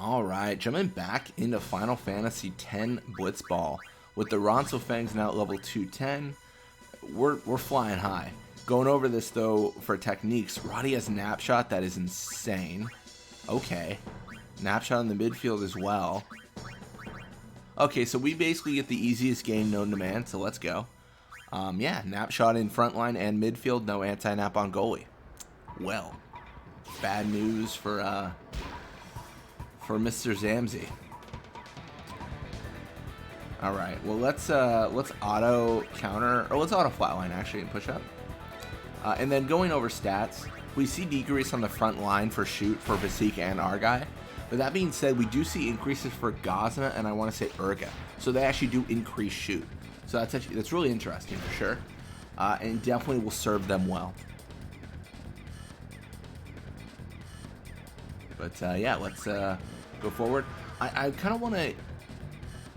Alright, jumping back into Final Fantasy X Blitzball. With the Ronso Fangs now at level 210, we're flying high. Going over this though for techniques, Roddy has nap shot that is insane. Okay. Nap shot in the midfield as well. Okay, so we basically get the easiest game known to man, so let's go. Yeah, nap shot in front line and midfield, no anti-nap on goalie. Well, bad news for Mr. Zamzi. All right, well let's auto counter, or let's auto flatline actually and push up. And then going over stats, we see decrease on the front line for shoot for Basik and our guy. But that being said, we do see increases for Gazna and I want to say Urga. So they actually do increase shoot. So that's really interesting for sure. And definitely will serve them well. But yeah, let's go forward. I kind of want to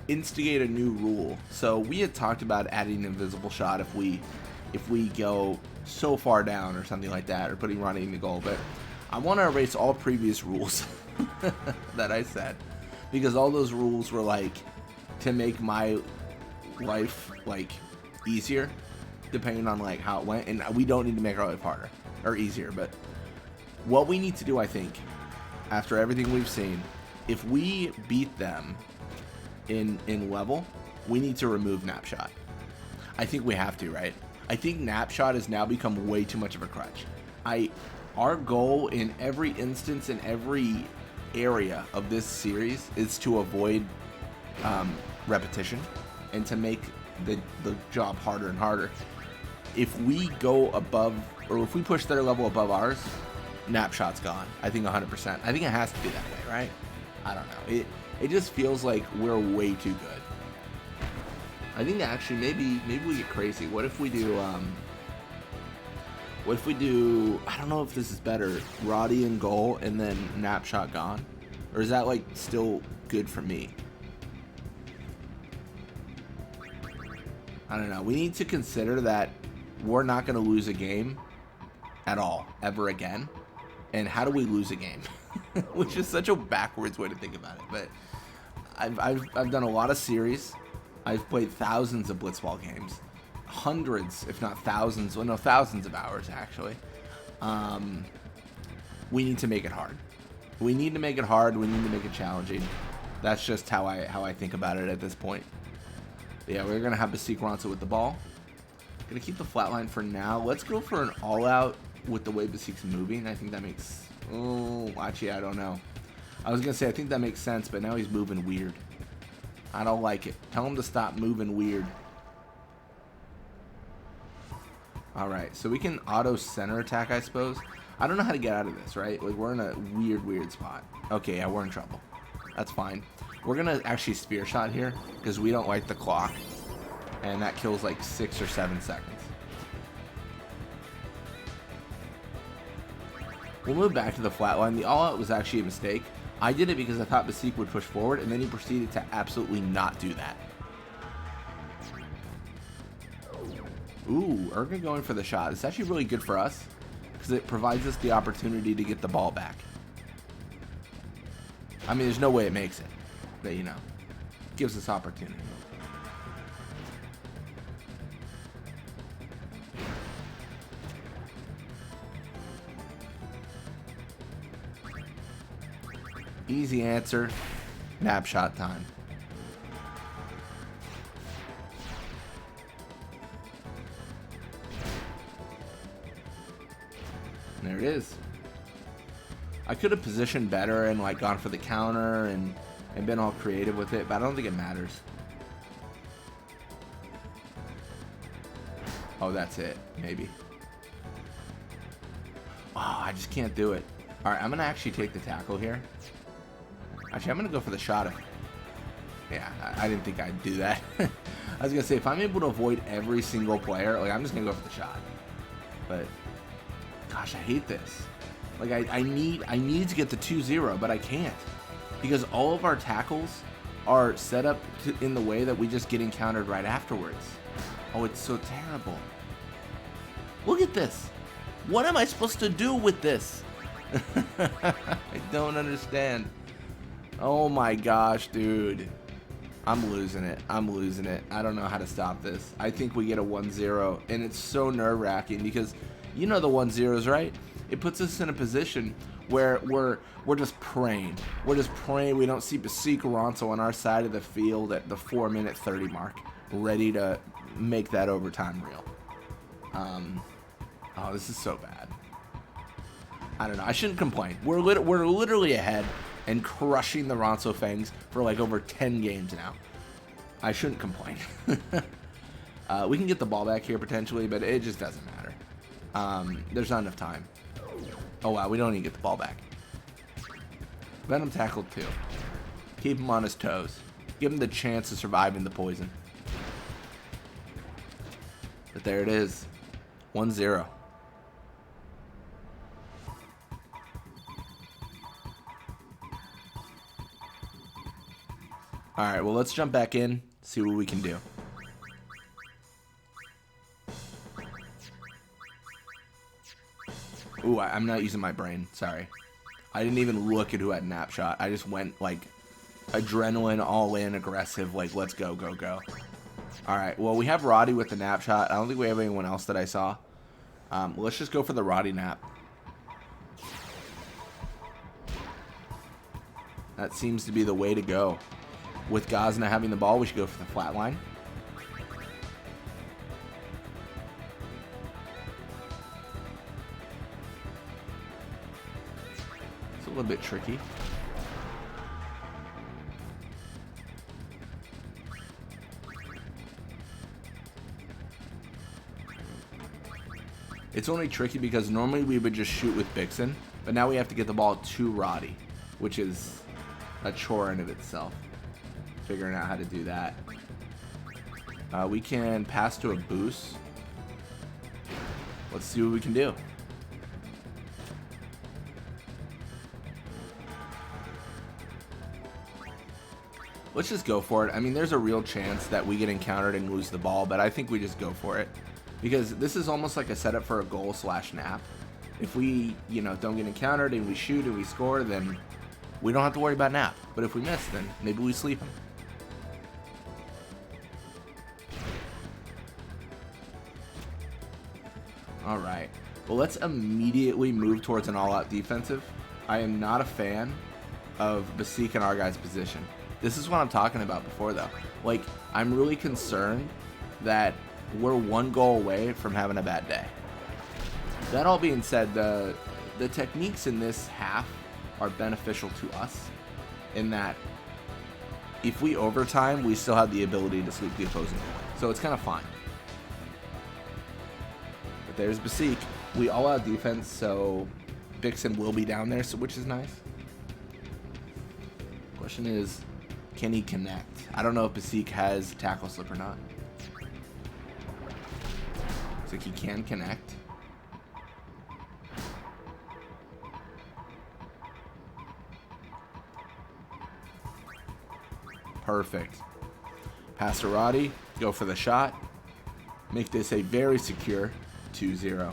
instigate a new rule. So we had talked about adding invisible shot if we go so far down or something like that, or putting Ronnie in the goal. But I want to erase all previous rules that I said, because all those rules were like to make my life like easier, depending on like how it went, and we don't need to make our life harder or easier. But what we need to do, I think, after everything we've seen, if we beat them in level, we need to remove Napshot. I think we have to, right? I think Napshot has now become way too much of a crutch. Our goal in every instance, in every area of this series, is to avoid repetition and to make the job harder and harder. If we go above, or if we push their level above ours, Napshot's gone. I think 100%. I think it has to be that way, right? I don't know. It just feels like we're way too good. I think that actually maybe we get crazy. What if we do I don't know if this is better, Roddy in goal and then Napshot gone? Or is that like still good for me? I don't know. We need to consider that we're not going to lose a game at all, ever again. And how do we lose a game? Which is such a backwards way to think about it. But I've done a lot of series. I've played thousands of Blitzball games. Hundreds, if not thousands, well, no, thousands of hours, actually. We need to make it hard. We need to make it hard. We need to make it challenging. That's just how I think about it at this point. But yeah, we're going to have Basik Ronso with the ball. Going to keep the flat line for now. Let's go for an all-out with the way Basik's moving. I think that makes... Oh, actually, I don't know. I was going to say, I think that makes sense, but now he's moving weird. I don't like it. Tell him to stop moving weird. Alright, so we can auto center attack, I suppose. I don't know how to get out of this, right? Like, we're in a weird spot. Okay, yeah, we're in trouble. That's fine. We're going to actually spear shot here, because we don't like the clock. And that kills like 6 or 7 seconds. We'll move back to the flat line. The all-out was actually a mistake. I did it because I thought Basik would push forward, and then he proceeded to absolutely not do that. Ooh, Urga going for the shot. It's actually really good for us, because it provides us the opportunity to get the ball back. I mean, there's no way it makes it, but, you know, gives us opportunity. Easy answer. Nap shot time. And there it is. I could have positioned better and like gone for the counter and been all creative with it, but I don't think it matters. Oh, that's it. Maybe. Oh, I just can't do it. Alright, I'm going to actually take the tackle here. Actually, I'm going to go for the shot. Yeah, I didn't think I'd do that. I was going to say, if I'm able to avoid every single player, like, I'm just going to go for the shot. But, gosh, I hate this. Like, I need to get the 2-0, but I can't. Because all of our tackles are set up in the way that we just get encountered right afterwards. Oh, it's so terrible. Look at this. What am I supposed to do with this? I don't understand. Oh my gosh, dude. I'm losing it. I'm losing it. I don't know how to stop this. I think we get a 1-0, and it's so nerve-wracking because you know the 1-0s, right? It puts us in a position where we're just praying. We're just praying we don't see Basik Ronso on our side of the field at the 4-minute 30 mark, ready to make that overtime real. Oh, this is so bad. I don't know. I shouldn't complain. We're literally ahead and crushing the Ronso Fangs for like over 10 games now. I shouldn't complain. We can get the ball back here potentially, but it just doesn't matter. There's not enough time. Oh wow, we don't even get the ball back. Venom tackled too. Keep him on his toes. Give him the chance to survive in the poison. But there it is. 1-0. Alright, well, let's jump back in, see what we can do. Ooh, I'm not using my brain. Sorry. I didn't even look at who had nap shot. I just went, like, adrenaline, all in, aggressive, like, let's go, go, go. Alright, well, we have Roddy with the nap shot. I don't think we have anyone else that I saw. Let's just go for the Roddy nap. That seems to be the way to go. With Gazna having the ball, we should go for the flat line. It's a little bit tricky. It's only tricky because normally we would just shoot with Bixen, but now we have to get the ball to Roddy, which is a chore in of itself. Figuring out how to do that. We can pass to a boost. Let's see what we can do. Let's just go for it. I mean, there's a real chance that we get encountered and lose the ball, but I think we just go for it. Because this is almost like a setup for a goal / nap. If we, you know, don't get encountered and we shoot and we score, then we don't have to worry about nap. But if we miss, then maybe we sleep him. Alright, well, let's immediately move towards an all-out defensive. I am not a fan of Basik in our guy's position. This is what I'm talking about before, though. Like, I'm really concerned that we're 1 goal away from having a bad day. That all being said, the techniques in this half are beneficial to us in that if we overtime, we still have the ability to sweep the opposing goal. So it's kind of fine. There's Basik. We all out defense, so Bixen will be down there, so which is nice. Question is, can he connect? I don't know if Basik has tackle slip or not. Looks like he can connect. Perfect. Pass to Roddy. Go for the shot. Make this a very secure 2-0.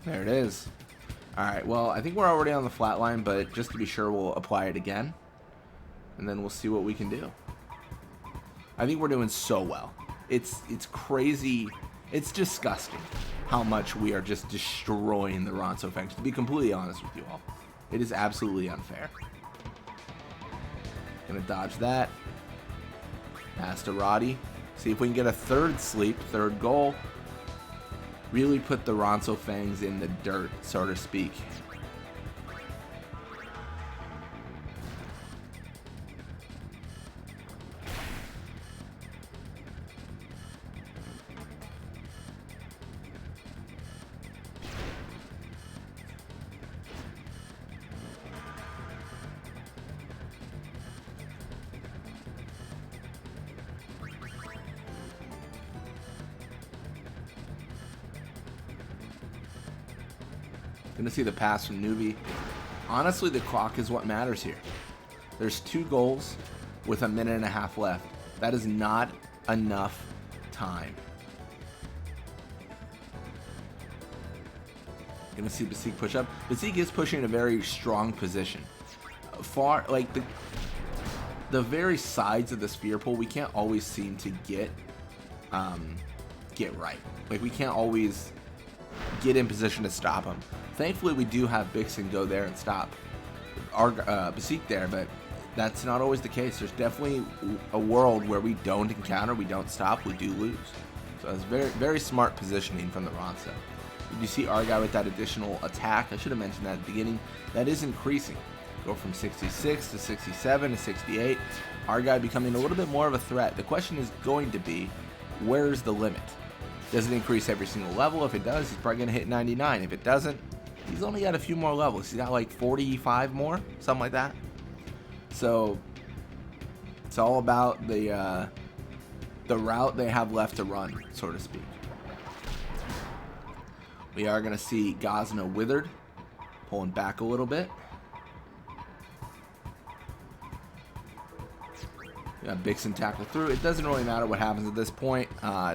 There it is. Alright, well, I think we're already on the flat line, but just to be sure, we'll apply it again. And then we'll see what we can do. I think we're doing so well. It's crazy. It's disgusting how much we are just destroying the Ronso Fangs, to be completely honest with you all. It is absolutely unfair. Gonna dodge that. Pass to Roddy. See if we can get a third sleep, third goal. Really put the Ronso Fangs in the dirt, so to speak. Gonna see the pass from Newbie. Honestly, the clock is what matters here. There's 2 goals with a minute and a half left. That is not enough time. Gonna see Basik push up. Basik is pushing in a very strong position. Far, like the very sides of the sphere pool, we can't always seem to get right. Like, we can't always get in position to stop him. Thankfully, we do have Bixen go there and stop our Basik there, but that's not always the case. There's definitely a world where we don't encounter, we don't stop, we do lose. So it's very, very smart positioning from the Ronso. You see our guy with that additional attack. I should have mentioned that at the beginning. That is increasing. Go from 66 to 67 to 68. Our guy becoming a little bit more of a threat. The question is going to be, where's the limit? Does it increase every single level? If it does, he's probably going to hit 99. If it doesn't, he's only got a few more levels. He's got like 45 more, something like that. So it's all about the route they have left to run, so to speak. We are going to see Gosno withered, pulling back a little bit. We got Bixen tackle through. It doesn't really matter what happens at this point.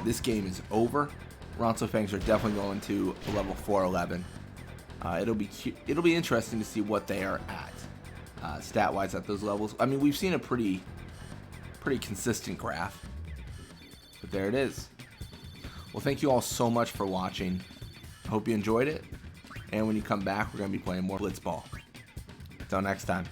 This game is over. Ronso Fangs are definitely going to level 411. It'll be interesting to see what they are at stat-wise at those levels. I mean, we've seen a pretty consistent graph, but there it is. Well, thank you all so much for watching. Hope you enjoyed it, and when you come back, we're going to be playing more Blitzball. Until next time.